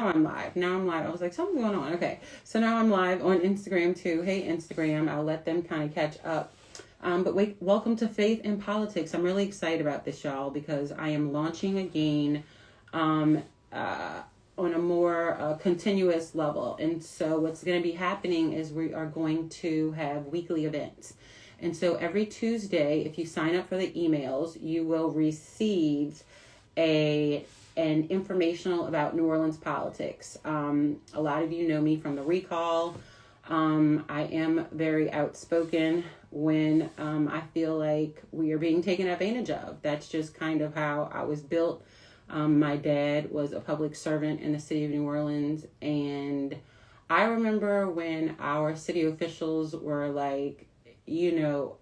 now I'm live. I was like, something's going on. Okay. So now I'm live on Instagram too. Hey, Instagram. I'll let them kind of catch up. But wait, welcome to Faith in Politics. I'm really excited about this, y'all, because I am launching again on a more continuous level. And so what's going to be happening is we are going to have weekly events. And so every Tuesday, if you sign up for the emails, you will receive an informational about New Orleans politics. A lot of you know me from the recall. I am very outspoken when I feel like we are being taken advantage of. That's just kind of how I was built. My dad was a public servant in the city of New Orleans, and I remember when our city officials were like,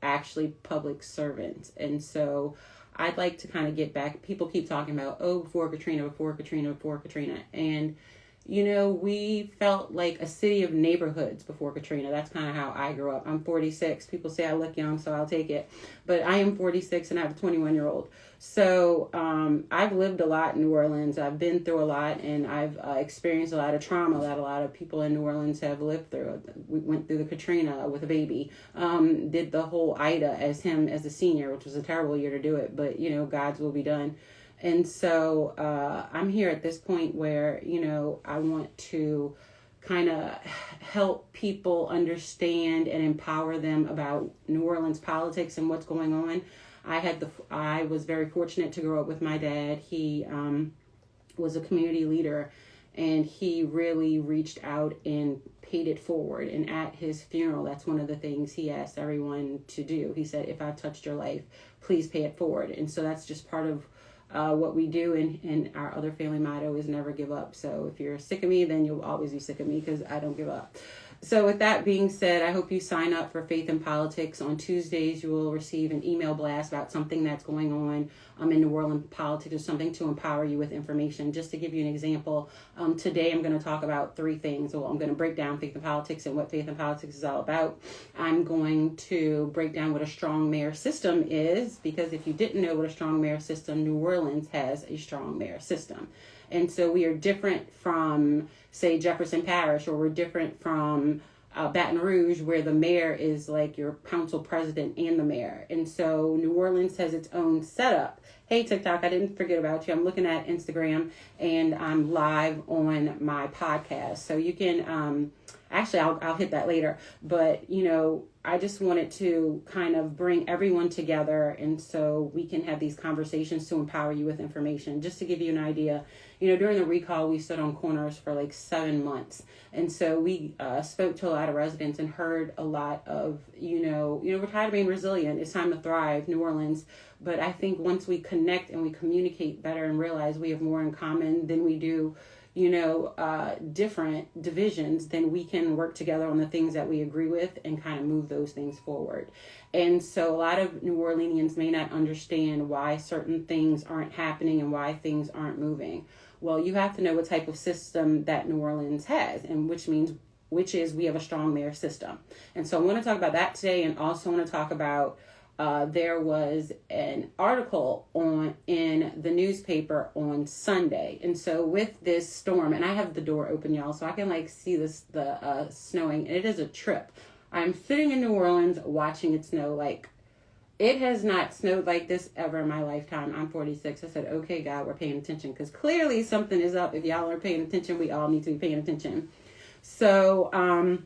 actually public servants. And so I'd like to kind of get back. People keep talking about, before Katrina. And, we felt like a city of neighborhoods before Katrina. That's kind of how I grew up. I'm 46. People say I look young, so I'll take it. But I am 46 and I have a 21-year-old. So I've lived a lot in New Orleans. I've been through a lot, and I've experienced a lot of trauma that a lot of people in New Orleans have lived through. We went through the Katrina with a baby, did the whole Ida as a senior, which was a terrible year to do it, but, God's will be done. And so I'm here at this point where, I want to kind of help people understand and empower them about New Orleans politics and what's going on. I was very fortunate to grow up with my dad. He was a community leader, and he really reached out and paid it forward. And at his funeral, that's one of the things he asked everyone to do. He said, if I've touched your life, please pay it forward. And so that's just part of what we do, and our other family motto is never give up. So if you're sick of me, then you'll always be sick of me, because I don't give up. So with that being said, I hope you sign up for Faith in Politics. On Tuesdays, you will receive an email blast about something that's going on in New Orleans politics, or something to empower you with information. Just to give you an example, today I'm going to talk about three things. Well, I'm going to break down Faith in Politics and what Faith in Politics is all about. I'm going to break down what a strong mayor system is, because if you didn't know what a strong mayor system, New Orleans has a strong mayor system. And so we are different from, say, Jefferson Parish, or we're different from Baton Rouge, where the mayor is like your council president and the mayor. And so New Orleans has its own setup. Hey, TikTok, I didn't forget about you. I'm looking at Instagram, and I'm live on my podcast. So you can, actually, I'll hit that later. But, I just wanted to kind of bring everyone together, and so we can have these conversations to empower you with information. Just to give you an idea, during the recall, we stood on corners for like 7 months. And so we spoke to a lot of residents and heard a lot of, we're tired of being resilient. It's time to thrive, New Orleans. But I think once we connect and we communicate better and realize we have more in common than we do, different divisions, then we can work together on the things that we agree with and kind of move those things forward. And so a lot of New Orleanians may not understand why certain things aren't happening and why things aren't moving. Well, you have to know what type of system that New Orleans has, and which is we have a strong mayor system. And so I want to talk about that today, and also want to talk about there was an article in the newspaper on Sunday. And so with this storm, and I have the door open, y'all, so I can see the snowing. And it is a trip. I'm sitting in New Orleans watching it snow. It has not snowed like this ever in my lifetime. I'm 46. I said, okay, God, we're paying attention, because clearly something is up. If y'all aren't paying attention, we all need to be paying attention. So,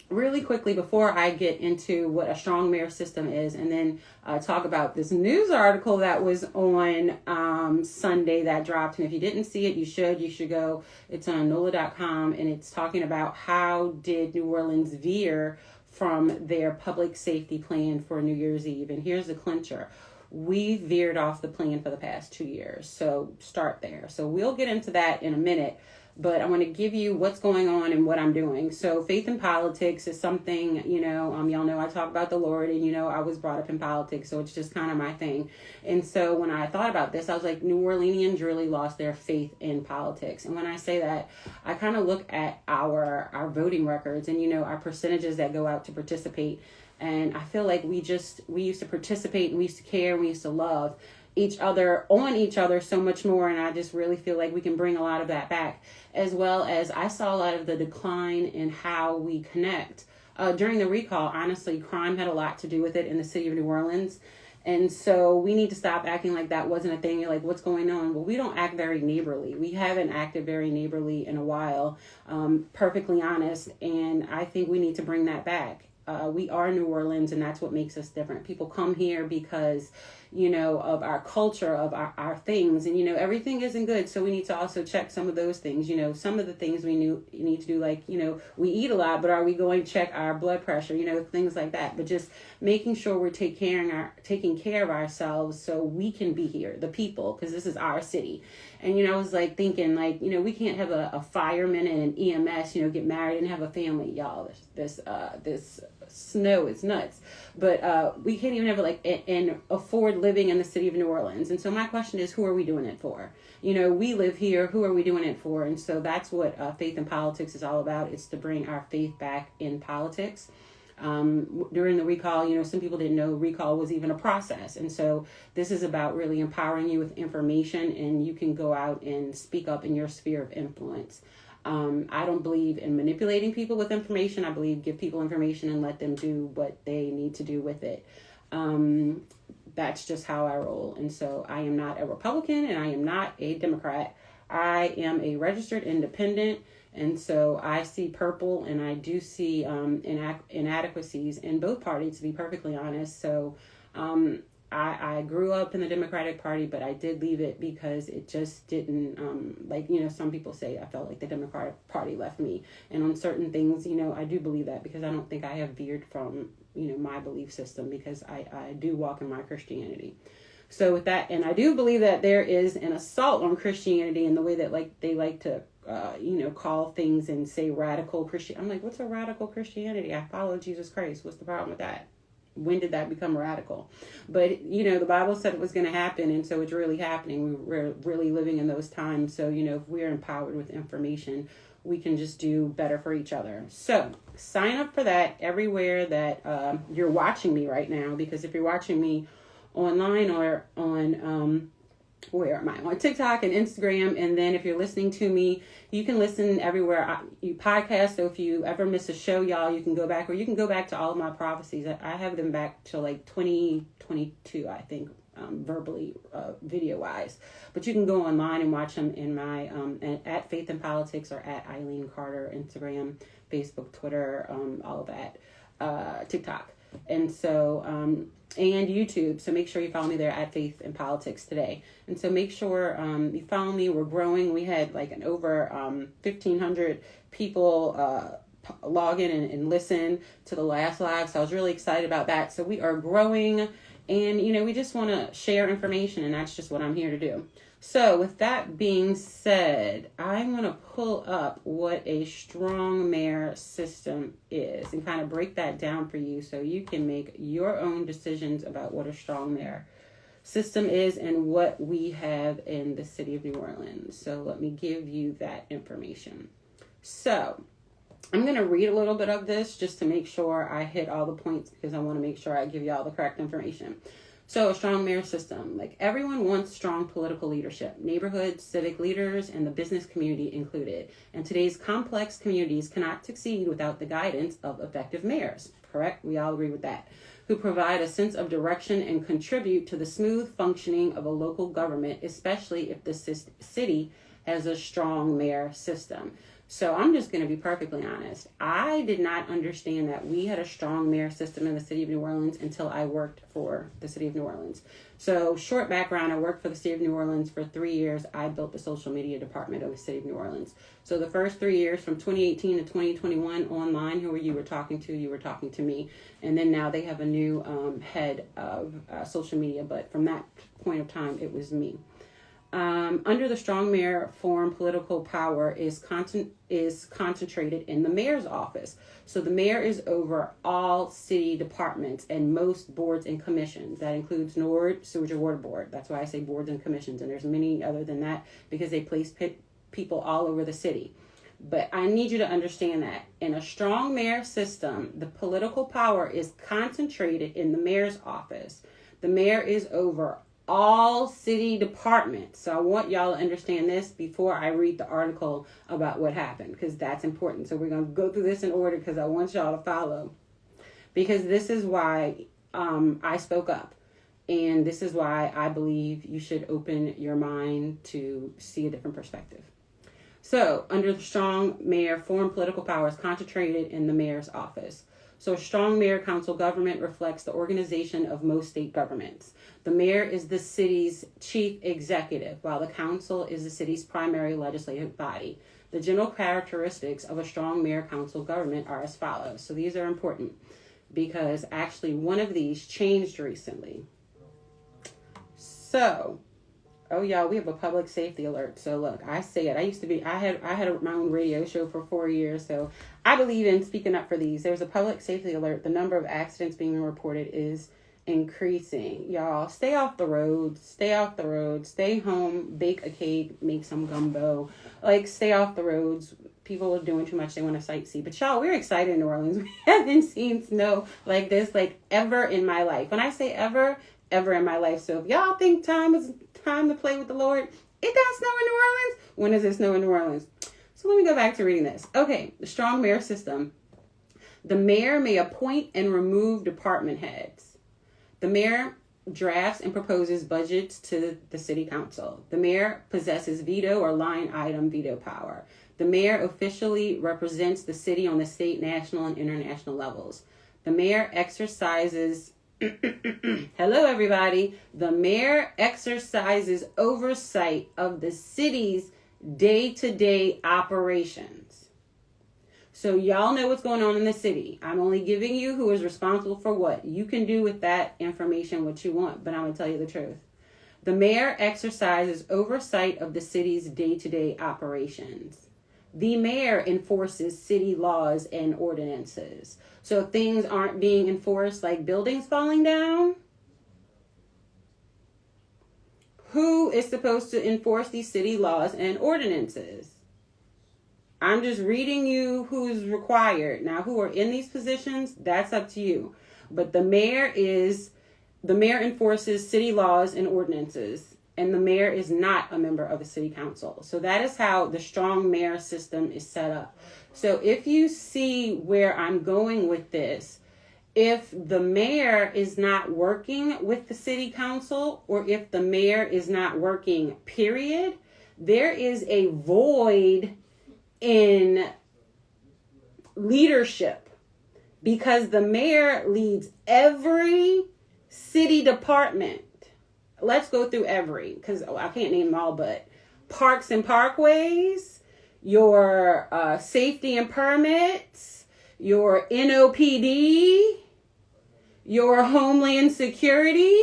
really quickly, before I get into what a strong mayor system is, and then talk about this news article that was on Sunday that dropped. And if you didn't see it, you should go. It's on NOLA.com, and it's talking about how did New Orleans veer from their public safety plan for New Year's Eve. And here's the clincher. We veered off the plan for the past 2 years. So start there. So we'll get into that in a minute. But I want to give you what's going on and what I'm doing. So Faith in Politics is something, y'all know I talk about the Lord, and, I was brought up in politics. So it's just kind of my thing. And so when I thought about this, I was like, New Orleanians really lost their faith in politics. And when I say that, I kind of look at our voting records and, our percentages that go out to participate. And I feel like we used to participate, and we used to care, and we used to love. on each other so much more. And I just really feel like we can bring a lot of that back, as well as I saw a lot of the decline in how we connect. During the recall, honestly, crime had a lot to do with it in the city of New Orleans. And so we need to stop acting like that wasn't a thing. You're like, what's going on? Well, we don't act very neighborly. We haven't acted very neighborly in a while, perfectly honest. And I think we need to bring that back. We are New Orleans, and that's what makes us different. People come here because, of our culture, of our things. And, everything isn't good. So we need to also check some of those things. Some of the things we need to do, like, we eat a lot, but are we going to check our blood pressure, things like that. But just making sure we're taking care of ourselves so we can be here, the people, because this is our city. And, I was like thinking, like, we can't have a fireman and an EMS, get married and have a family. Y'all, this snow is nuts. But we can't even have and afford living in the city of New Orleans. And so my question is, who are we doing it for? We live here. Who are we doing it for? And so that's what Faith in Politics is all about. It's to bring our faith back in politics. During the recall, some people didn't know recall was even a process. And so this is about really empowering you with information, and you can go out and speak up in your sphere of influence. I don't believe in manipulating people with information. I believe give people information and let them do what they need to do with it. That's just how I roll. And so I am not a Republican and I am not a Democrat. I am a registered independent. And so I see purple, and I do see inadequacies in both parties, to be perfectly honest. So I grew up in the Democratic Party, but I did leave it because it just didn't, some people say I felt like the Democratic Party left me. And on certain things, I do believe that, because I don't think I have veered from, my belief system, because I do walk in my Christianity. So with that, and I do believe that there is an assault on Christianity in the way that they like to, call things and say radical Christian. I'm like, what's a radical Christianity? I follow Jesus Christ. What's the problem with that? When did that become radical? But, the Bible said it was going to happen. And so it's really happening. We're really living in those times. So, if we're empowered with information, we can just do better for each other. So sign up for that everywhere that you're watching me right now, because if you're watching me online or on where am I? On TikTok and Instagram. And then if you're listening to me, you can listen everywhere you podcast. So if you ever miss a show, y'all, you can go back, or you can go back to all of my prophecies. I have them back to 2022, I think, verbally, video wise. But you can go online and watch them in my, at Faith in Politics, or at Eileen Carter, Instagram, Facebook, Twitter, all of that, TikTok. And so, and YouTube. So make sure you follow me there at Faith in Politics today. And so make sure you follow me. We're growing. We had an over 1,500 people log in and listen to the last live. So I was really excited about that. So we are growing, and we just want to share information, and that's just what I'm here to do. So with that being said, I'm going to pull up what a strong mayor system is and kind of break that down for you so you can make your own decisions about what a strong mayor system is and what we have in the city of New Orleans. So let me give you that information. So I'm going to read a little bit of this just to make sure I hit all the points, because I want to make sure I give you all the correct information. So a strong mayor system, everyone wants strong political leadership, neighborhood, civic leaders, and the business community included. And today's complex communities cannot succeed without the guidance of effective mayors, correct? We all agree with that, who provide a sense of direction and contribute to the smooth functioning of a local government, especially if the city has a strong mayor system. So I'm just going to be perfectly honest. I did not understand that we had a strong mayor system in the city of New Orleans until I worked for the city of New Orleans. So short background, I worked for the city of New Orleans for 3 years. I built the social media department of the city of New Orleans. So the first 3 years, from 2018 to 2021, online, who you were talking to me. And then now they have a new head of social media. But from that point of time, it was me. Under the strong mayor form, political power is concentrated in the mayor's office. So the mayor is over all city departments and most boards and commissions. That includes NORD, Sewage and Water Board. That's why I say boards and commissions. And there's many other than that, because they place people all over the city. But I need you to understand that in a strong mayor system, the political power is concentrated in the mayor's office. The mayor is over all city departments. So I want y'all to understand this before I read the article about what happened, because that's important. So we're going to go through this in order because I want y'all to follow. Because this is why I spoke up. And this is why I believe you should open your mind to see a different perspective. So, under the strong mayor, foreign political power is concentrated in the mayor's office. So, strong mayor council government reflects the organization of most state governments. The mayor is the city's chief executive, while the council is the city's primary legislative body. The general characteristics of a strong mayor council government are as follows. So, these are important because actually one of these changed recently. So, oh y'all, we have a public safety alert. So look, I say it. I had my own radio show for 4 years. So I believe in speaking up for these. There's a public safety alert. The number of accidents being reported is increasing. Y'all, stay off the roads. Stay off the roads. Stay home. Bake a cake. Make some gumbo. Like, stay off the roads. People are doing too much. They want to sightsee. But y'all, we're excited in New Orleans. We haven't seen snow like this, like, ever in my life. When I say ever in my life. So if y'all think time is time to play with the Lord, it does snow in New Orleans. When does it snow in New Orleans? So let me go back to reading this. Okay, the strong mayor system. The mayor may appoint and remove department heads. The mayor drafts and proposes budgets to the city council. The mayor possesses veto or line item veto power. The mayor officially represents the city on the state, national, and international levels. The mayor exercises hello everybody. The mayor exercises oversight of the city's day-to-day operations. So y'all know what's going on in the city. I'm only giving you who is responsible for what. You can do with that information what you want, but I'm going to tell you the truth. The mayor exercises oversight of the city's day-to-day operations. The mayor enforces city laws and ordinances. So if things aren't being enforced, like buildings falling down, who is supposed to enforce these city laws and ordinances? I'm just reading you who's required. Now, who are in these positions, that's up to you. But the mayor enforces city laws and ordinances. And the mayor is not a member of a city council. So that is how the strong mayor system is set up. So if you see where I'm going with this, if the mayor is not working with the city council, or if the mayor is not working, period, there is a void in leadership, because the mayor leads every city department. Let's go through every, because I can't name them all, but parks and parkways, your safety and permits, your NOPD, your Homeland Security.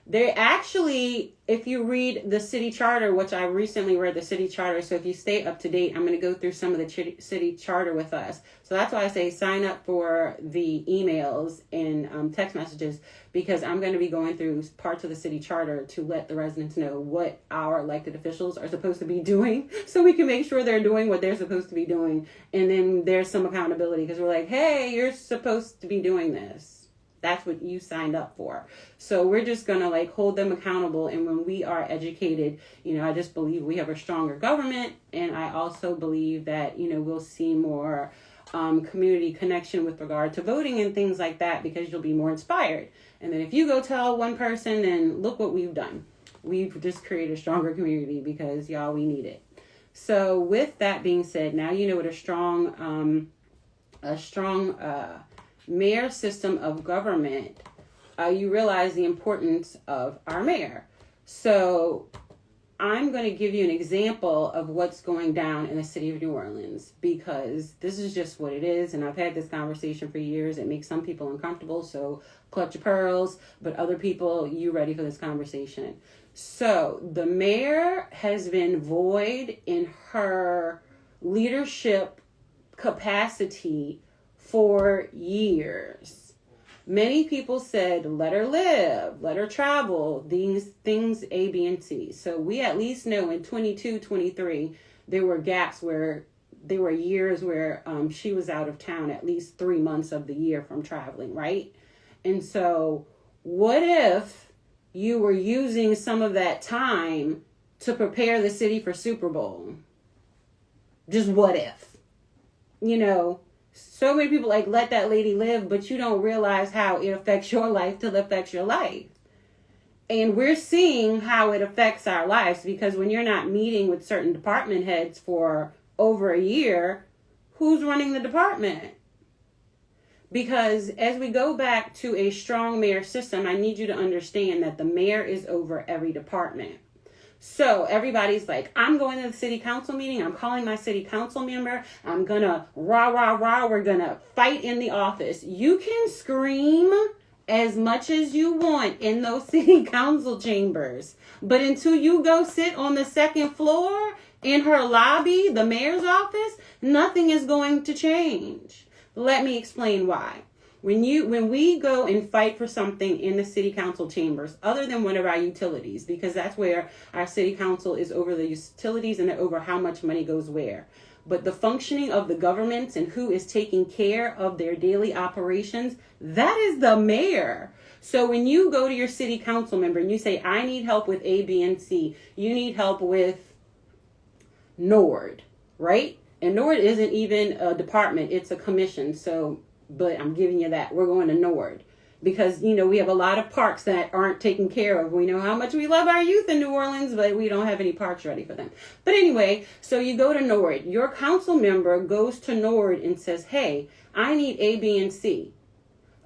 They actually, if you read the city charter, which I recently read the city charter, so if you stay up to date, I'm going to go through some of the city charter with us. So that's why I say sign up for the emails and text messages, because I'm going to be going through parts of the city charter to let the residents know what our elected officials are supposed to be doing, so we can make sure they're doing what they're supposed to be doing. And then there's some accountability, because we're like, hey, you're supposed to be doing this. That's what you signed up for. So we're just going to like hold them accountable. And when we are educated, I just believe we have a stronger government. And I also believe that, we'll see more community connection with regard to voting and things like that, because you'll be more inspired. And then if you go tell one person, then look what we've done. We've just created a stronger community, because y'all, we need it. So with that being said, now you know what a strong mayor system of government, you realize the importance of our mayor. So I'm going to give you an example of what's going down in the city of New Orleans, because this is just what it is. And I've had this conversation for years. It makes some people uncomfortable, so clutch your pearls. But other people, you ready for this conversation? So the mayor has been void in her leadership capacity for years. Many people said, let her live, let her travel, these things A, B, and C. So we at least know in 22, 23, there were gaps where there were years where she was out of town at least 3 months of the year from traveling, right? And so what if you were using some of that time to prepare the city for Super Bowl? Just what if? You know, so many people like let that lady live, but you don't realize how it affects your life till it affects your life. And we're seeing how it affects our lives, because when you're not meeting with certain department heads for over a year, who's running the department? Because as we go back to a strong mayor system, I need you to understand that the mayor is over every department. So everybody's like, I'm going to the city council meeting. I'm calling my city council member. I'm going to rah, rah, rah. We're going to fight in the office. You can scream as much as you want in those city council chambers. But until you go sit on the second floor in her lobby, the mayor's office, nothing is going to change. Let me explain why. When we go and fight for something in the city council chambers, other than one of our utilities, because that's where our city council is over the utilities and over how much money goes where. But the functioning of the governments and who is taking care of their daily operations, that is the mayor. So when you go to your city council member and you say, I need help with A, B, and C, you need help with NORD, right? And NORD isn't even a department, it's a commission. So, but I'm giving you that. We're going to NORD. Because, you know, we have a lot of parks that aren't taken care of. We know how much we love our youth in New Orleans, but we don't have any parks ready for them. But anyway, so you go to NORD. Your council member goes to NORD and says, hey, I need A, B, and C.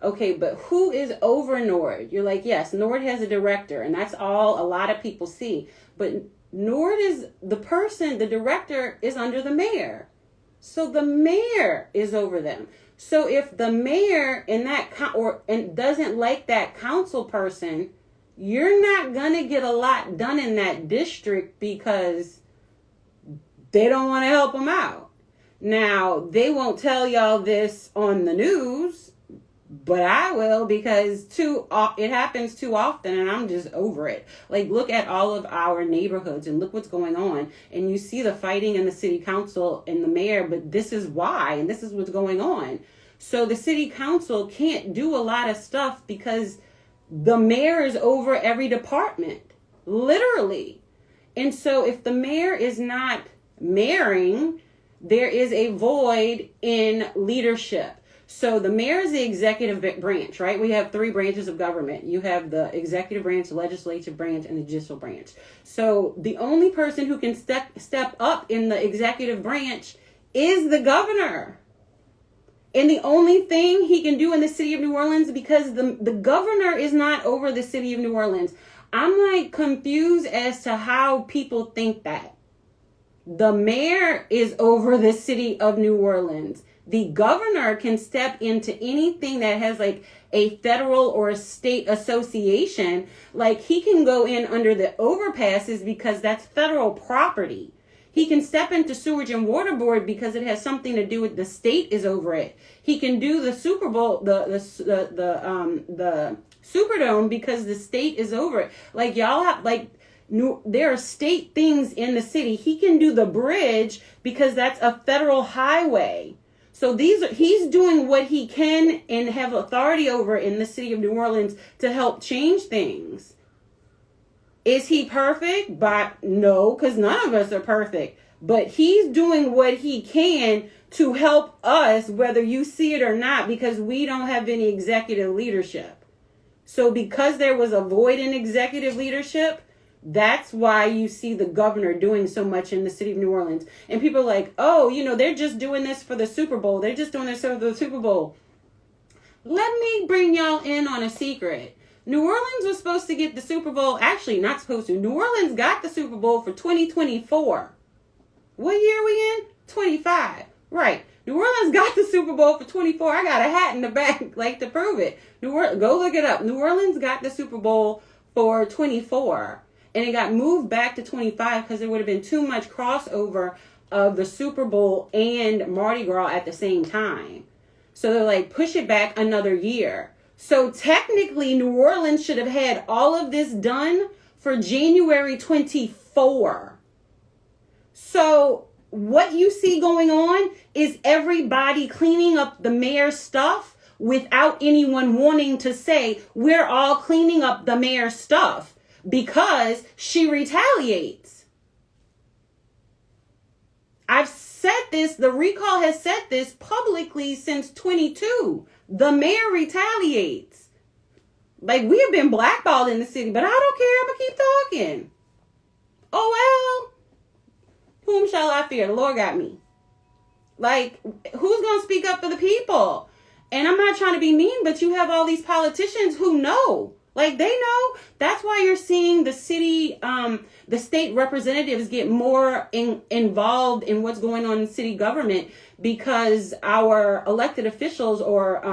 Okay, but who is over NORD? You're like, yes, NORD has a director, and that's all a lot of people see. But NORD is the person, the director is under the mayor. So the mayor is over them. So if the mayor in that and doesn't like that council person, you're not going to get a lot done in that district because they don't want to help them out. Now, they won't tell y'all this on the news, but I will, because it happens too often and I'm just over it. Like, look at all of our neighborhoods and look what's going on. And you see the fighting in the city council and the mayor, but this is why, and this is what's going on. So the city council can't do a lot of stuff because the mayor is over every department, literally. And so if the mayor is not mayoring, there is a void in leadership. So the mayor is the executive branch, right? We have 3 branches of government. You have the executive branch, the legislative branch, and the judicial branch. So the only person who can step up in the executive branch is the governor. And the only thing he can do in the city of New Orleans, because the governor is not over the city of New Orleans. I'm like confused as to how people think that. The mayor is over the city of New Orleans. The governor can step into anything that has like a federal or a state association. Like he can go in under the overpasses because that's federal property. He can step into Sewage and Water Board because it has something to do with the state is over it. He can do the Super Bowl, the Superdome because the state is over it. Like y'all have there are state things in the city. He can do the bridge because that's a federal highway. So he's doing what he can and have authority over in the city of New Orleans to help change things. Is he perfect? But no, because none of us are perfect. But he's doing what he can to help us, whether you see it or not, because we don't have any executive leadership. So because there was a void in executive leadership, that's why you see the governor doing so much in the city of New Orleans. And people are like, oh, they're just doing this for the Super Bowl. They're just doing this for the Super Bowl. Let me bring y'all in on a secret. New Orleans was supposed to get the Super Bowl. Actually, not supposed to. New Orleans got the Super Bowl for 2024. What year are we in? 25. Right. New Orleans got the Super Bowl for 24. I got a hat in the back, to prove it. Go look it up. New Orleans got the Super Bowl for 24. And it got moved back to 25 because there would have been too much crossover of the Super Bowl and Mardi Gras at the same time. So they're like, push it back another year. So technically, New Orleans should have had all of this done for January 24. So what you see going on is everybody cleaning up the mayor's stuff without anyone wanting to say, we're all cleaning up the mayor's stuff because she retaliates. I've said this, the recall has said this publicly since 22. The mayor retaliates. Like, we have been blackballed in the city, but I don't care. I'm going to keep talking. Oh, well, whom shall I fear? The Lord got me. Like, who's going to speak up for the people? And I'm not trying to be mean, but you have all these politicians who know. Like, they know. That's why you're seeing the city, the state representatives get more involved in what's going on in city government, because our elected officials or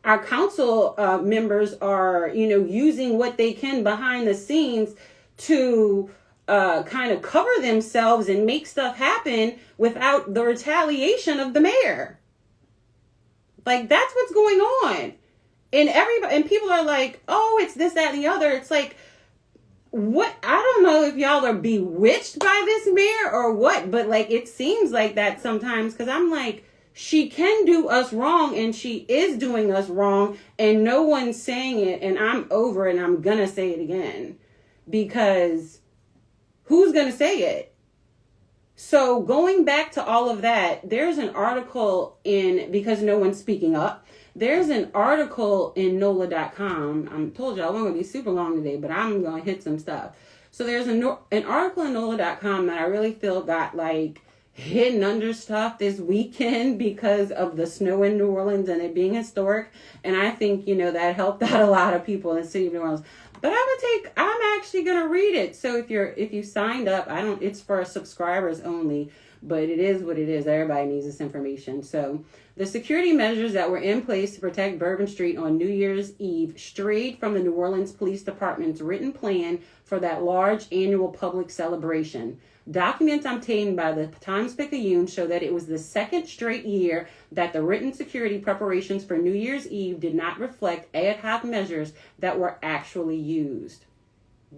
our council members are, using what they can behind the scenes to kind of cover themselves and make stuff happen without the retaliation of the mayor. Like, that's what's going on. And people are like, oh, it's this, that, and the other. It's like, what? I don't know if y'all are bewitched by this mayor or what, but like, it seems like that sometimes, because I'm like, she can do us wrong, and she is doing us wrong, and no one's saying it, and I'm over it, and I'm gonna say it again, because who's gonna say it? So going back to all of that, there's an article because no one's speaking up, there's an article in NOLA.com. I told y'all I'm going to be super long today, but I'm going to hit some stuff. So there's an article in NOLA.com that I really feel got like hidden under stuff this weekend because of the snow in New Orleans and it being historic. And I think, that helped out a lot of people in the city of New Orleans. But I'm actually going to read it. So if you signed up, it's for subscribers only, but it is what it is. Everybody needs this information. So the security measures that were in place to protect Bourbon Street on New Year's Eve strayed from the New Orleans Police Department's written plan for that large annual public celebration. Documents obtained by the Times-Picayune show that it was the second straight year that the written security preparations for New Year's Eve did not reflect ad hoc measures that were actually used.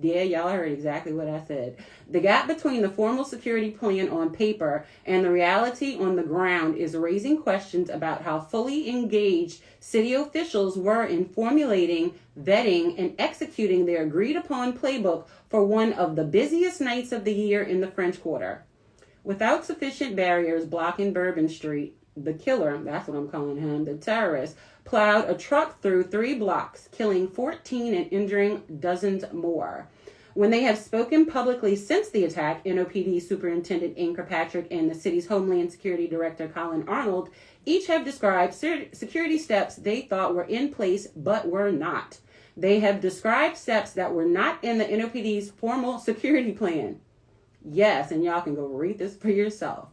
Yeah, y'all heard exactly what I said. The gap between the formal security plan on paper and the reality on the ground is raising questions about how fully engaged city officials were in formulating, vetting, and executing their agreed-upon playbook for one of the busiest nights of the year in the French Quarter. Without sufficient barriers blocking Bourbon Street, the killer, that's what I'm calling him, the terrorist, plowed a truck through 3 blocks, killing 14 and injuring dozens more. When they have spoken publicly since the attack, NOPD Superintendent Ann Kirkpatrick and the city's Homeland Security Director Colin Arnold each have described security steps they thought were in place but were not. They have described steps that were not in the NOPD's formal security plan. Yes, and y'all can go read this for yourself.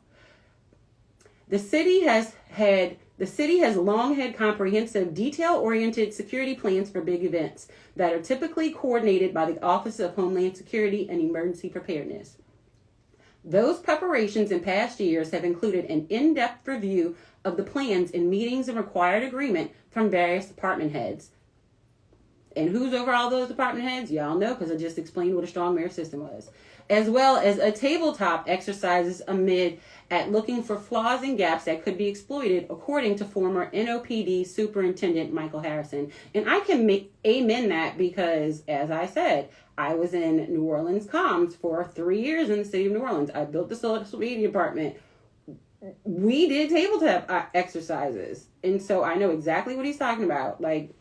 The city has long had comprehensive, detail-oriented security plans for big events that are typically coordinated by the Office of Homeland Security and Emergency Preparedness. Those preparations in past years have included an in-depth review of the plans in meetings and required agreement from various department heads. And who's over all those department heads? Y'all know, because I just explained what a strong mayor system was. As well as a tabletop exercises at looking for flaws and gaps that could be exploited, according to former NOPD Superintendent Michael Harrison. And I can amen that because, as I said, I was in New Orleans comms for 3 years in the city of New Orleans. I built the social media department. We did tabletop exercises. And so I know exactly what he's talking about. Like,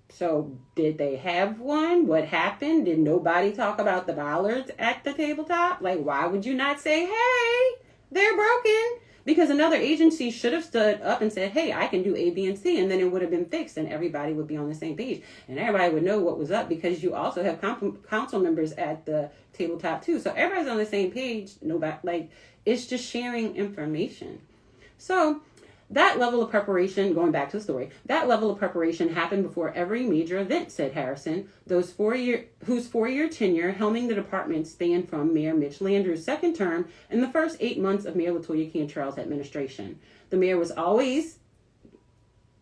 so did they have one? What happened? Did nobody talk about the bollards at the tabletop? Like, why would you not say, hey, they're broken? Because another agency should have stood up and said, hey, I can do A, B, and C, and then it would have been fixed and everybody would be on the same page. And everybody would know what was up because you also have council members at the tabletop too. So everybody's on the same page. Nobody, like, it's just sharing information. So that level of preparation, going back to the story, that level of preparation happened before every major event, said Harrison, whose 4-year tenure helming the department spanned from Mayor Mitch Landrieu's second term and the first 8 months of Mayor LaToya Cantrell's administration. The mayor was always,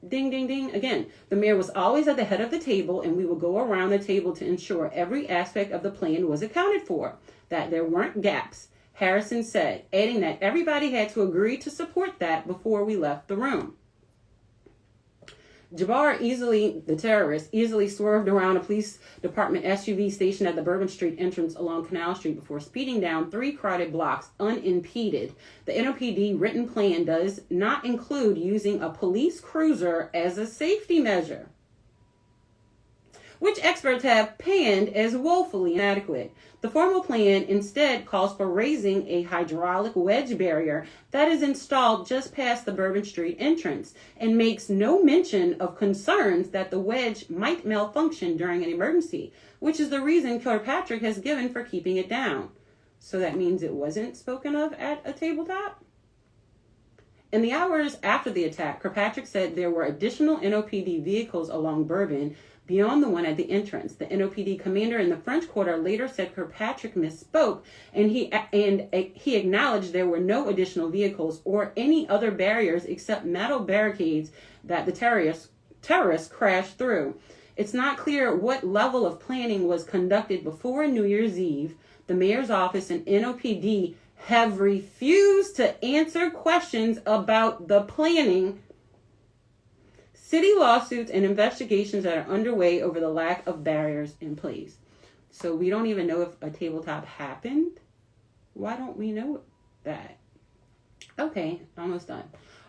ding, ding, ding, again, the mayor was always at the head of the table, and we would go around the table to ensure every aspect of the plan was accounted for, that there weren't gaps, Harrison said, adding that everybody had to agree to support that before we left the room. The terrorist, easily swerved around a police department SUV stationed at the Bourbon Street entrance along Canal Street before speeding down 3 crowded blocks unimpeded. The NOPD written plan does not include using a police cruiser as a safety measure, which experts have panned as woefully inadequate. The formal plan instead calls for raising a hydraulic wedge barrier that is installed just past the Bourbon Street entrance and makes no mention of concerns that the wedge might malfunction during an emergency, which is the reason Kirkpatrick has given for keeping it down. So that means it wasn't spoken of at a tabletop? In the hours after the attack, Kirkpatrick said there were additional NOPD vehicles along Bourbon beyond the one at the entrance. The NOPD commander in the French Quarter later said Kirkpatrick misspoke, and he acknowledged there were no additional vehicles or any other barriers except metal barricades that the terrorists crashed through. It's not clear what level of planning was conducted before New Year's Eve. The mayor's office and NOPD have refused to answer questions about the planning. City lawsuits and investigations that are underway over the lack of barriers in place. So we don't even know if a tabletop happened. Why don't we know that? Okay, almost done.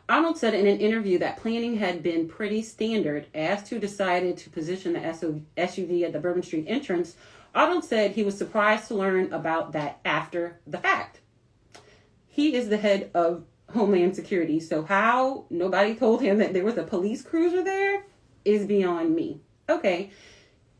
Arnold said in an interview that planning had been pretty standard. Asked who decided to position the SUV at the Bourbon Street entrance, Arnold said he was surprised to learn about that after the fact. He is the head of Homeland Security, so how nobody told him that there was a police cruiser there is beyond me. Okay.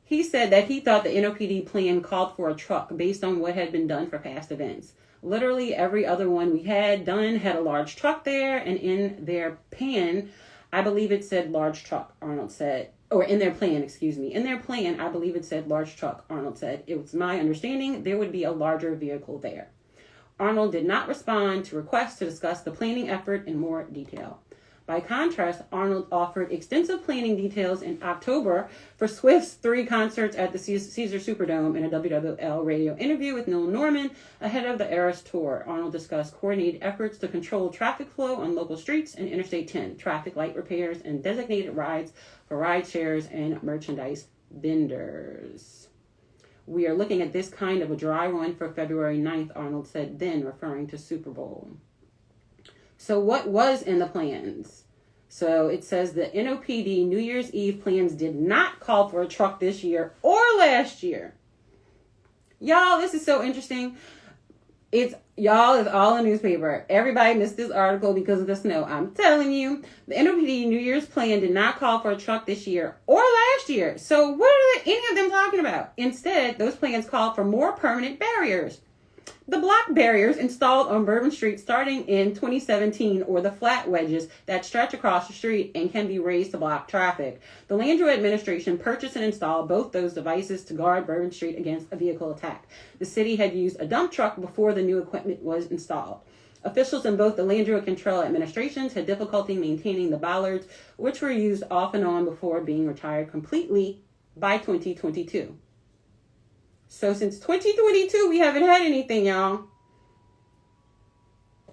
He said that he thought the NOPD plan called for a truck based on what had been done for past events. Literally every other one we had done had a large truck there, and in their plan, I believe it said large truck, Arnold said. Or in their plan, In their plan, I believe it said large truck, Arnold said. It was my understanding there would be a larger vehicle there. Arnold did not respond to requests to discuss the planning effort in more detail. By contrast, Arnold offered extensive planning details in October for Swift's 3 concerts at the Caesars Superdome in a WWL radio interview with Neil Norman ahead of the Eras Tour. Arnold discussed coordinated efforts to control traffic flow on local streets and Interstate 10, traffic light repairs, and designated rides for ride shares and merchandise vendors. We are looking at this kind of a dry run for February 9th, Arnold said then, referring to Super Bowl. So what was in the plans? So it says the NOPD New Year's Eve plans did not call for a truck this year or last year. Y'all, this is so interesting. It's all in the newspaper. Everybody missed this article because of the snow. I'm telling you, the NOPD New Year's plan did not call for a truck this year or last year. So what are any of them talking about? Instead, those plans called for more permanent barriers. The block barriers installed on Bourbon Street starting in 2017, or the flat wedges that stretch across the street and can be raised to block traffic. The Landrieu administration purchased and installed both those devices to guard Bourbon Street against a vehicle attack. The city had used a dump truck before the new equipment was installed. Officials in both the Landrieu and Cantrell administrations had difficulty maintaining the bollards, which were used off and on before being retired completely by 2022. So since 2022, we haven't had anything, y'all.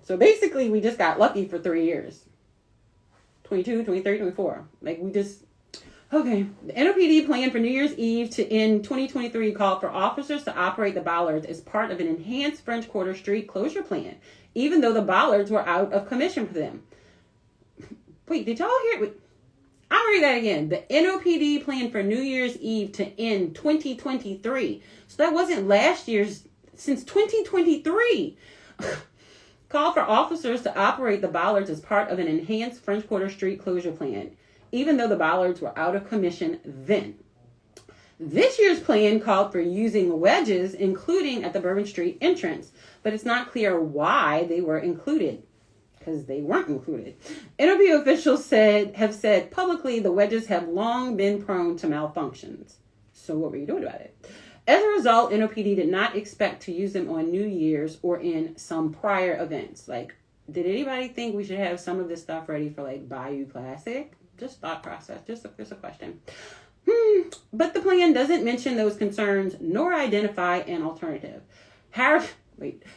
So basically, we just got lucky for 3 years. 22, 23, 24. Okay. The NOPD plan for New Year's Eve to end 2023 called for officers to operate the bollards as part of an enhanced French Quarter street closure plan, even though the bollards were out of commission for them. Wait, did y'all hear it? I'll read that again. The NOPD plan for New Year's Eve to end 2023. So that wasn't last year's, since 2023. Called for officers to operate the bollards as part of an enhanced French Quarter street closure plan, even though the bollards were out of commission then. This year's plan called for using wedges, including at the Bourbon Street entrance, but it's not clear why they were included. Because they weren't included. NOPD officials have said publicly the wedges have long been prone to malfunctions. So what were you doing about it? As a result, NOPD did not expect to use them on New Year's or in some prior events. Did anybody think we should have some of this stuff ready for Bayou Classic? Just thought process, just a question. But the plan doesn't mention those concerns nor identify an alternative.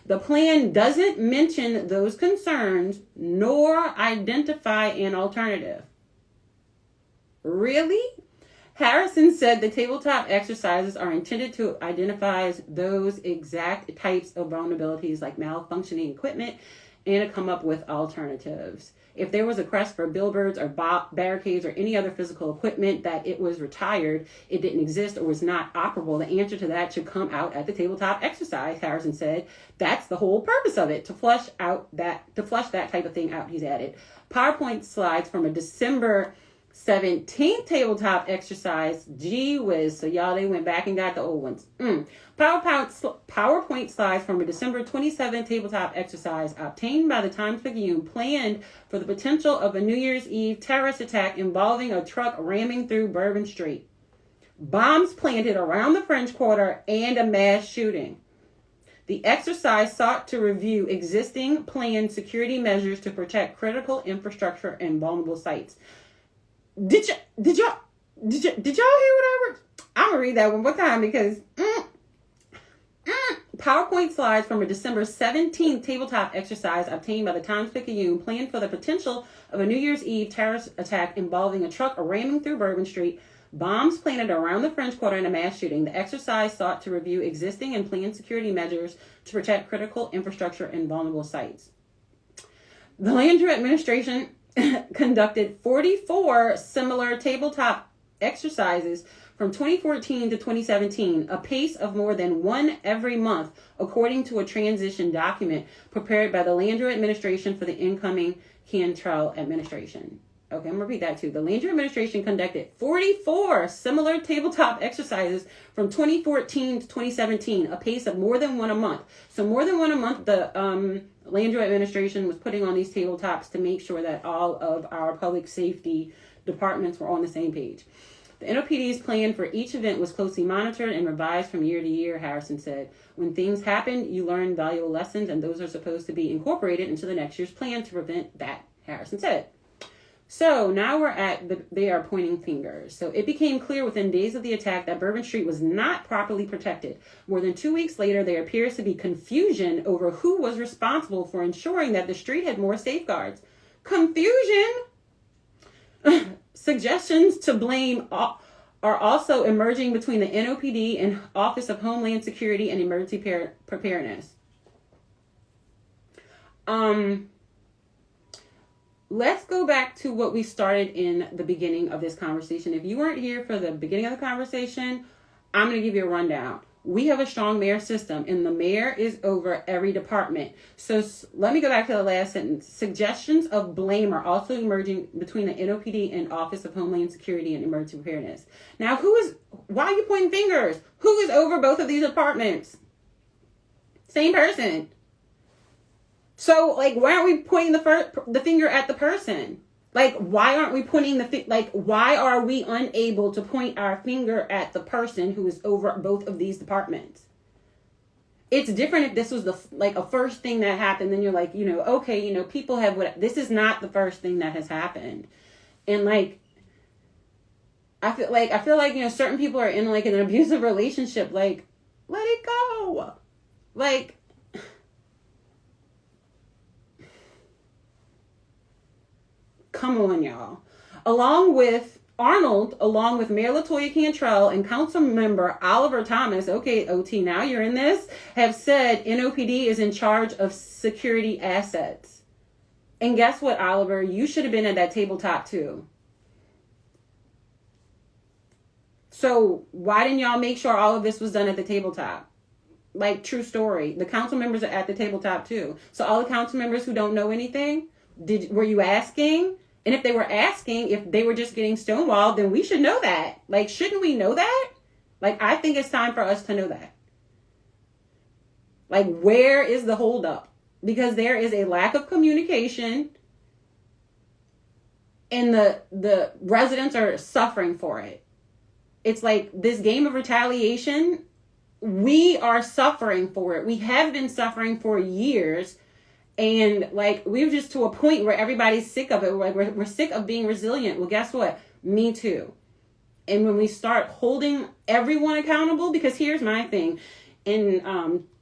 The plan doesn't mention those concerns nor identify an alternative. Really? Harrison said the tabletop exercises are intended to identify those exact types of vulnerabilities like malfunctioning equipment and to come up with alternatives. If there was a request for billboards or barricades or any other physical equipment that it was retired, it didn't exist, or was not operable, the answer to that should come out at the tabletop exercise, Harrison said. That's the whole purpose of it, to flush that type of thing out, he's added. PowerPoint slides from a December 17th tabletop exercise. Gee whiz. So y'all, they went back and got the old ones. PowerPoint slides from a December 27th tabletop exercise obtained by the Times-Picayune planned for the potential of a New Year's Eve terrorist attack involving a truck ramming through Bourbon Street, bombs planted around the French Quarter, and a mass shooting. The exercise sought to review existing planned security measures to protect critical infrastructure and vulnerable sites. Did y'all hear whatever? I'm gonna read that one more time because PowerPoint slides from a December 17th tabletop exercise obtained by the Times-Picayune planned for the potential of a New Year's Eve terrorist attack involving a truck ramming through Bourbon Street, bombs planted around the French Quarter, and a mass shooting. The exercise sought to review existing and planned security measures to protect critical infrastructure and vulnerable sites. The Landrieu administration conducted 44 similar tabletop exercises from 2014 to 2017, a pace of more than one every month, according to a transition document prepared by the Landrieu administration for the incoming Cantrell administration. Okay, I'm going to repeat that too. The Landrieu administration conducted 44 similar tabletop exercises from 2014 to 2017, a pace of more than one a month. So more than one a month, the Landrieu administration was putting on these tabletops to make sure that all of our public safety departments were on the same page. The NOPD's plan for each event was closely monitored and revised from year to year, Harrison said. When things happen, you learn valuable lessons, and those are supposed to be incorporated into the next year's plan to prevent that, Harrison said. So now we're at they are pointing fingers. So it became clear within days of the attack that Bourbon Street was not properly protected. More than 2 weeks later, there appears to be confusion over who was responsible for ensuring that the street had more safeguards. Confusion? Suggestions to blame are also emerging between the NOPD and Office of Homeland Security and Emergency Preparedness. Let's go back to what we started in the beginning of this conversation. If you weren't here for the beginning of the conversation, I'm going to give you a rundown. We have a strong mayor system, and the mayor is over every department. So let me go back to the last sentence. Suggestions of blame are also emerging between the NOPD and Office of Homeland Security and Emergency Preparedness. Now, why are you pointing fingers? Who is over both of these departments? Same person. So, why aren't we pointing the finger at the person? Why aren't we pointing why are we unable to point our finger at the person who is over both of these departments? It's different if this was a first thing that happened, then you're okay, people have this is not the first thing that has happened. And I feel like certain people are in an abusive relationship, let it go. Come on, y'all. Along with Mayor LaToya Cantrell and Council Member Oliver Thomas, okay, OT, now you're in this, have said NOPD is in charge of security assets. And guess what, Oliver? You should have been at that tabletop too. So why didn't y'all make sure all of this was done at the tabletop? True story. The council members are at the tabletop too. So all the council members who don't know anything, were you asking? And if they were asking, if they were just getting stonewalled, then we should know that. Shouldn't we know that? I think it's time for us to know that. Where is the holdup? Because there is a lack of communication and the residents are suffering for it. It's this game of retaliation. We are suffering for it. We have been suffering for years. And we're just to a point where everybody's sick of it. We're sick of being resilient. Well, guess what? Me too. And when we start holding everyone accountable, because here's my thing. In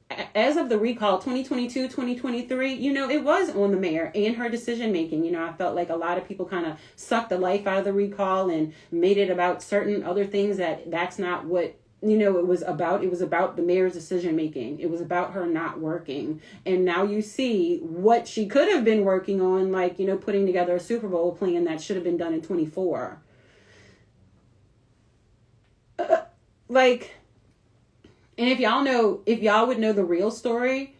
as of the recall 2022, 2023, it was on the mayor and her decision making. I felt like a lot of people kind of sucked the life out of the recall and made it about certain other things that's not what it was about. It was about the mayor's decision making. It was about her not working. And now you see what she could have been working on, like, putting together a Super Bowl plan that should have been done in 24. And if y'all would know the real story,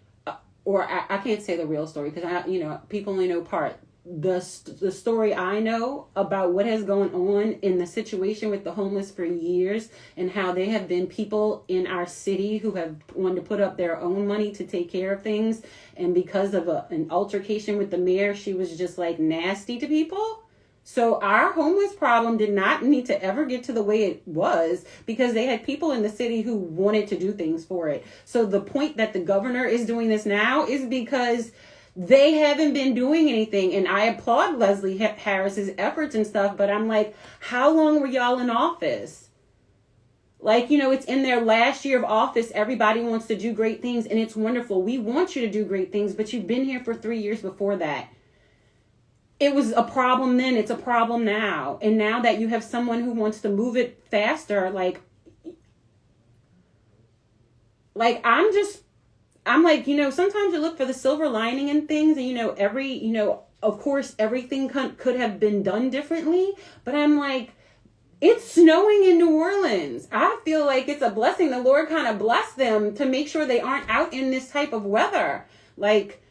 or I can't say the real story because people only know part. The story I know about what has gone on in the situation with the homeless for years, and how they have been people in our city who have wanted to put up their own money to take care of things. And because of an altercation with the mayor, she was just like nasty to people. So our homeless problem did not need to ever get to the way it was because they had people in the city who wanted to do things for it. So the point that the governor is doing this now is because they haven't been doing anything. And I applaud Leslie Harris's efforts and stuff, but I'm like, how long were y'all in office? Like, it's in their last year of office. Everybody wants to do great things, and it's wonderful. We want you to do great things, but you've been here for 3 years before that. It was a problem then, it's a problem now. And now that you have someone who wants to move it faster, I'm like, sometimes you look for the silver lining in things, and, of course, everything could have been done differently. But I'm like, it's snowing in New Orleans. I feel like it's a blessing. The Lord kind of blessed them to make sure they aren't out in this type of weather. Like,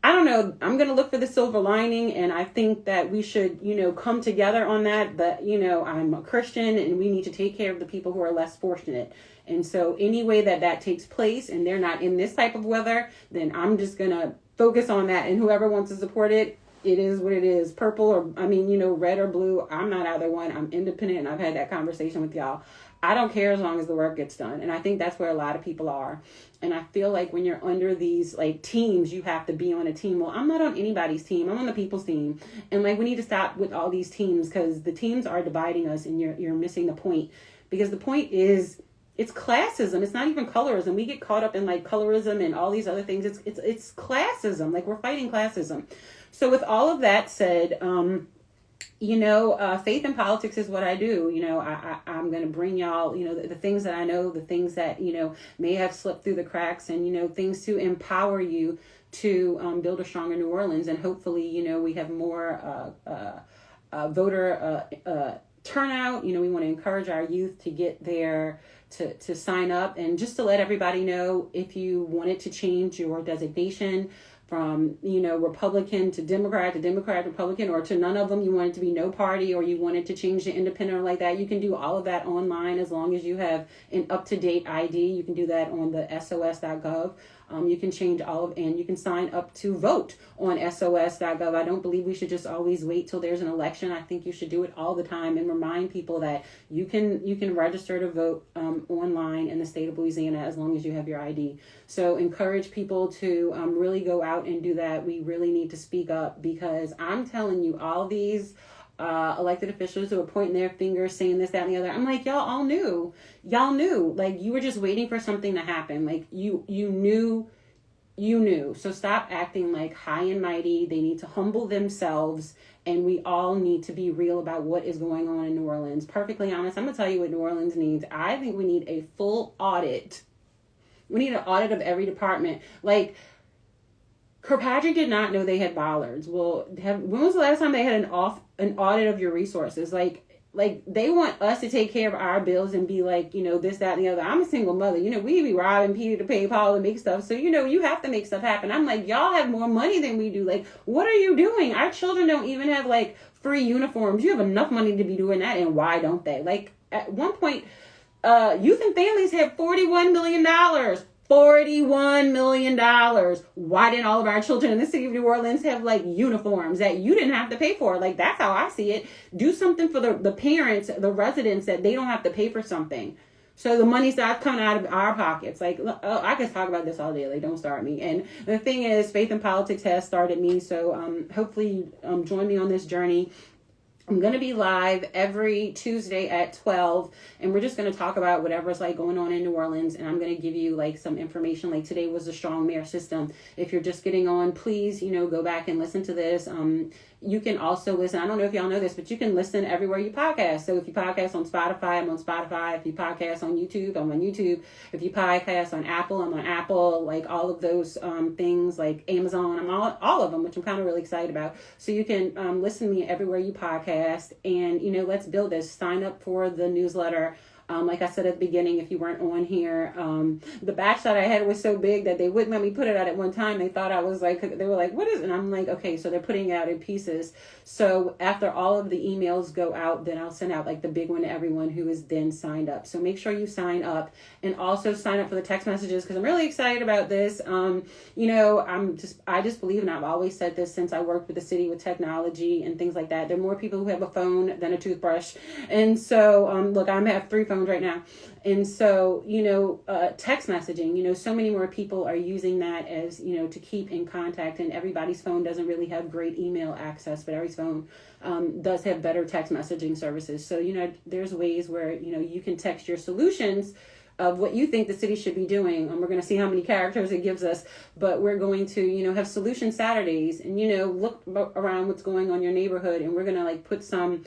I don't know. I'm going to look for the silver lining, and I think that we should, come together on that. But, I'm a Christian, and we need to take care of the people who are less fortunate. And so any way that takes place and they're not in this type of weather, then I'm just going to focus on that. And whoever wants to support it, it is what it is. Purple or, red or blue. I'm not either one. I'm independent, and I've had that conversation with y'all. I don't care as long as the work gets done. And I think that's where a lot of people are. And I feel like when you're under these teams, you have to be on a team. Well, I'm not on anybody's team. I'm on the people's team. And we need to stop with all these teams, because the teams are dividing us, and you're missing the point. Because the point is, it's classism. It's not even colorism. We get caught up in colorism and all these other things. It's classism. We're fighting classism. So with all of that said, faith in politics is what I do. I'm going to bring y'all, the things that I know, the things that, may have slipped through the cracks, and, things to empower you to build a stronger New Orleans. And hopefully, we have more voter turnout. We want to encourage our youth to get there, to sign up. And just to let everybody know, if you wanted to change your designation from, Republican to Democrat, Republican, or to none of them, you want it to be no party, or you wanted to change to independent or like that, you can do all of that online as long as you have an up-to-date ID. You can do that on the sos.gov. You can change and you can sign up to vote on sos.gov. I don't believe we should just always wait till there's an election. I think you should do it all the time and remind people that you can register to vote online in the state of Louisiana as long as you have your ID. So encourage people to really go out and do that. We really need to speak up, because I'm telling you, all these elected officials who are pointing their fingers, saying this, that, and the other. I'm like, y'all all knew. Y'all knew. You were just waiting for something to happen. You knew. So stop acting like high and mighty. They need to humble themselves, and we all need to be real about what is going on in New Orleans. Perfectly honest, I'm going to tell you what New Orleans needs. I think we need a full audit. We need an audit of every department. Kirkpatrick did not know they had bollards. Well, when was the last time they had an audit of your resources? They want us to take care of our bills and be this, that, and the other. I'm a single mother. We be robbing Peter to pay Paul to make stuff. So, you have to make stuff happen. I'm like, y'all have more money than we do. What are you doing? Our children don't even have free uniforms. You have enough money to be doing that. And why don't they? At one point, youth and families had $41 million. $41 million. Why didn't all of our children in the city of New Orleans have uniforms that you didn't have to pay for? That's how I see it. Do something for the parents, the residents, that they don't have to pay for something. So the money starts coming out of our pockets. I could talk about this all day. Don't start me. And the thing is, Faith in Politics has started me. So hopefully join me on this journey. I'm going to be live every Tuesday at 12, and we're just going to talk about whatever's like going on in New Orleans, and I'm going to give you like some information. Like today was the Strong Mayor System. If you're just getting on, please, go back and listen to this. You can also listen. I don't know if y'all know this, but you can listen everywhere you podcast. So if you podcast on Spotify, I'm on Spotify. If you podcast on YouTube, I'm on YouTube. If you podcast on Apple, I'm on Apple. Like all of those things, like Amazon, I'm all of them, which I'm kind of really excited about. So you can listen to me everywhere you podcast. And, let's build this. Sign up for the newsletter. Like I said at the beginning, if you weren't on here, the batch that I had was so big that they wouldn't let me put it out at one time. They thought I was like, they were like, what is it? And I'm like, okay, so they're putting it out in pieces. So after all of the emails go out, then I'll send out like the big one to everyone who is then signed up. So make sure you sign up, and also sign up for the text messages, because I'm really excited about this. I just believe, and I've always said this since I worked with the city with technology and things like that. There are more people who have a phone than a toothbrush. And so, look, I have 3 phones right now. And so, text messaging, so many more people are using that as, to keep in contact, and everybody's phone doesn't really have great email access, but every phone does have better text messaging services. So, there's ways where, you can text your solutions of what you think the city should be doing. We're going to see how many characters it gives us, but we're going to, have solution Saturdays, and, look around what's going on in your neighborhood, and we're going to like put some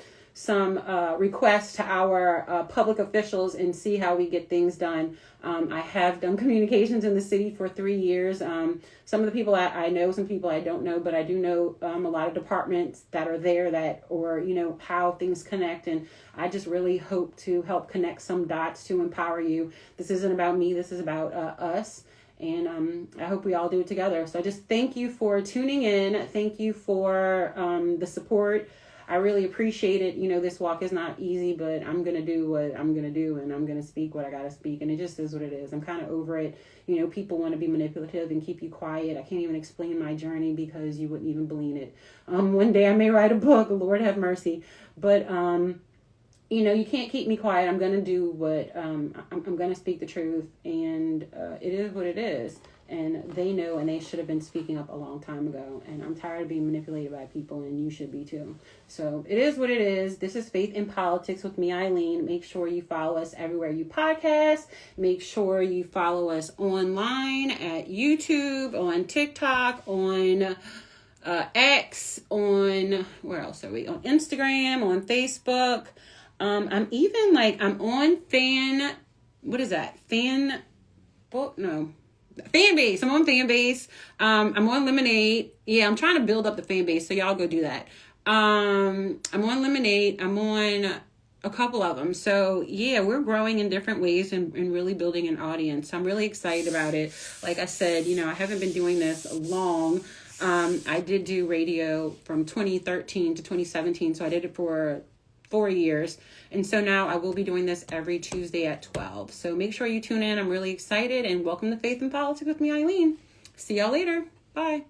requests to our public officials and see how we get things done. I have done communications in the city for 3 years. Some of the people I know, some people I don't know, but I do know a lot of departments that are there or how things connect. And I just really hope to help connect some dots to empower you. This isn't about me. This is about us. And I hope we all do it together. So I just thank you for tuning in. Thank you for the support. I really appreciate it. This walk is not easy, but I'm going to do what I'm going to do, and I'm going to speak what I got to speak. And it just is what it is. I'm kind of over it. People want to be manipulative and keep you quiet. I can't even explain my journey because you wouldn't even believe it. One day I may write a book, Lord have mercy. But, you can't keep me quiet. I'm going to do what, I'm going to speak the truth, and it is what it is. And they know, and they should have been speaking up a long time ago. And I'm tired of being manipulated by people, and you should be too. So it is what it is. This is Faith in Politics with me, Eileen. Make sure you follow us everywhere you podcast. Make sure you follow us online at YouTube, on TikTok, on X, on, where else are we? On Instagram, on Facebook. I'm on Fanbase. I'm on Fanbase. I'm on Lemonade. Yeah, I'm trying to build up the fan base, so y'all go do that. I'm on Lemonade. I'm on a couple of them. So yeah, we're growing in different ways and really building an audience. I'm really excited about it. Like I said, I haven't been doing this long. I did do radio from 2013 to 2017, so I did it for 4 years. And so now I will be doing this every Tuesday at 12. So make sure you tune in. I'm really excited, and welcome to Faith in Politics with me, Eileen. See y'all later. Bye.